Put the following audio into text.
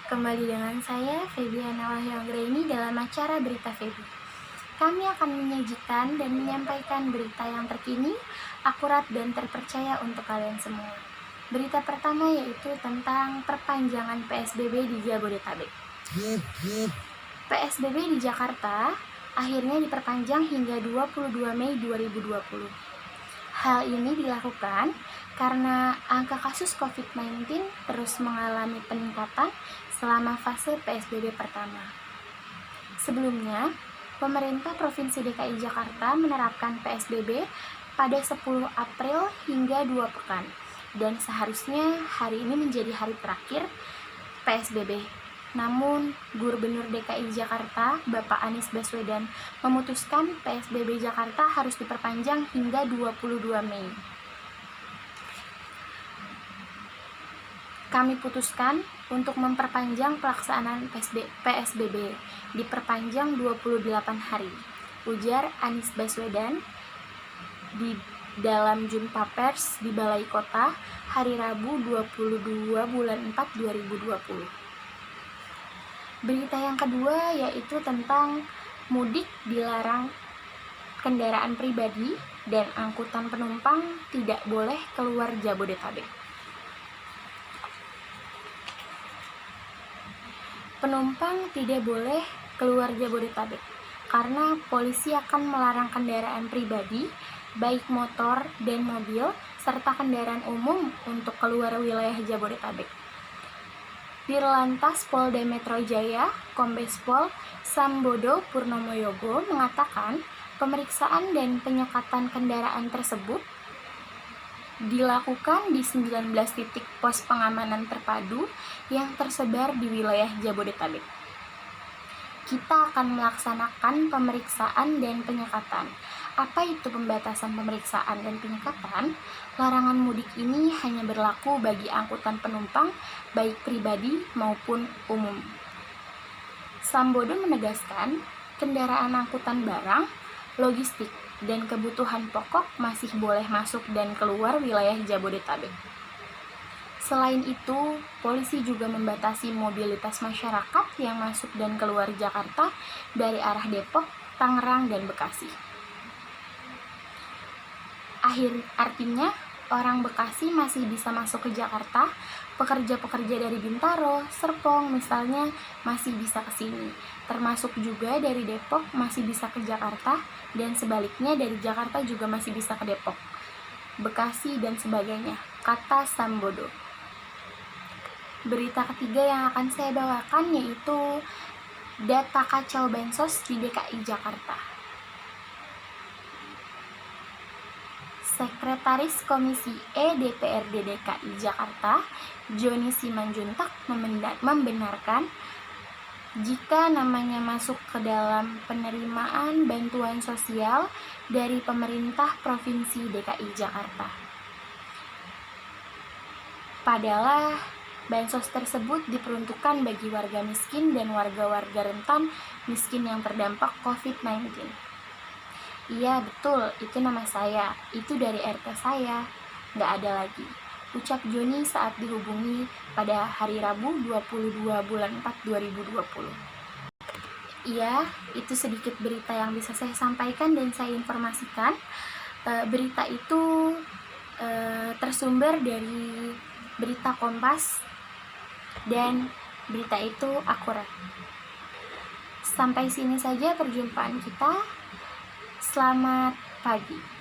Kembali dengan saya, Febiana Wahyanggraini dalam acara Berita Febi. Kami akan menyajikan dan menyampaikan berita yang terkini, akurat dan terpercaya untuk kalian semua. Berita pertama yaitu tentang perpanjangan PSBB di Jabodetabek. PSBB di Jakarta akhirnya diperpanjang hingga 22 Mei 2020. Hal ini dilakukan karena angka kasus COVID-19 terus mengalami peningkatan selama fase PSBB pertama. Sebelumnya, pemerintah Provinsi DKI Jakarta menerapkan PSBB pada 10 April hingga 2 pekan, dan seharusnya hari ini menjadi hari terakhir PSBB. Namun, Gubernur DKI Jakarta, Bapak Anies Baswedan, memutuskan PSBB Jakarta harus diperpanjang hingga 22 Mei. Kami putuskan untuk memperpanjang pelaksanaan PSBB, diperpanjang 28 hari, ujar Anies Baswedan di dalam jumpa pers di Balai Kota hari Rabu 22 bulan 4 2020. Berita yang kedua yaitu tentang mudik dilarang, kendaraan pribadi dan angkutan penumpang tidak boleh keluar Jabodetabek. Penumpang tidak boleh keluar Jabodetabek karena polisi akan melarang kendaraan pribadi, baik motor dan mobil, serta kendaraan umum untuk keluar wilayah Jabodetabek. Dirlantas Polda Metro Jaya, Kombes Pol Sambodo Purnomo-Yogo mengatakan pemeriksaan dan penyekatan kendaraan tersebut dilakukan di 19 titik pos pengamanan terpadu yang tersebar di wilayah Jabodetabek. Kita akan melaksanakan pemeriksaan dan penyekatan. Apa itu pembatasan pemeriksaan dan penyekatan? Larangan mudik ini hanya berlaku bagi angkutan penumpang, baik pribadi maupun umum. Sambodo menegaskan, kendaraan angkutan barang, logistik, dan kebutuhan pokok masih boleh masuk dan keluar wilayah Jabodetabek. Selain itu, polisi juga membatasi mobilitas masyarakat yang masuk dan keluar Jakarta dari arah Depok, Tangerang, dan Bekasi. Artinya, orang Bekasi masih bisa masuk ke Jakarta, pekerja-pekerja dari Bintaro, Serpong misalnya masih bisa ke sini. Termasuk juga dari Depok masih bisa ke Jakarta, dan sebaliknya dari Jakarta juga masih bisa ke Depok, Bekasi, dan sebagainya, kata Sambodo. Berita ketiga yang akan saya bawakan yaitu data kacau bansos di DKI Jakarta. Sekretaris Komisi E DPRD DKI Jakarta, Joni Simanjuntak, membenarkan jika namanya masuk ke dalam penerimaan bantuan sosial dari pemerintah Provinsi DKI Jakarta. Padahal bansos tersebut diperuntukkan bagi warga miskin dan warga-warga rentan miskin yang terdampak COVID-19. Iya betul, itu nama saya, itu dari RT saya, nggak ada lagi, ucap Joni saat dihubungi pada hari Rabu 22 bulan 4 2020. Iya, itu sedikit berita yang bisa saya sampaikan dan saya informasikan. Berita itu tersumber dari berita Kompas dan berita itu akurat. Sampai sini saja perjumpaan kita. Selamat pagi.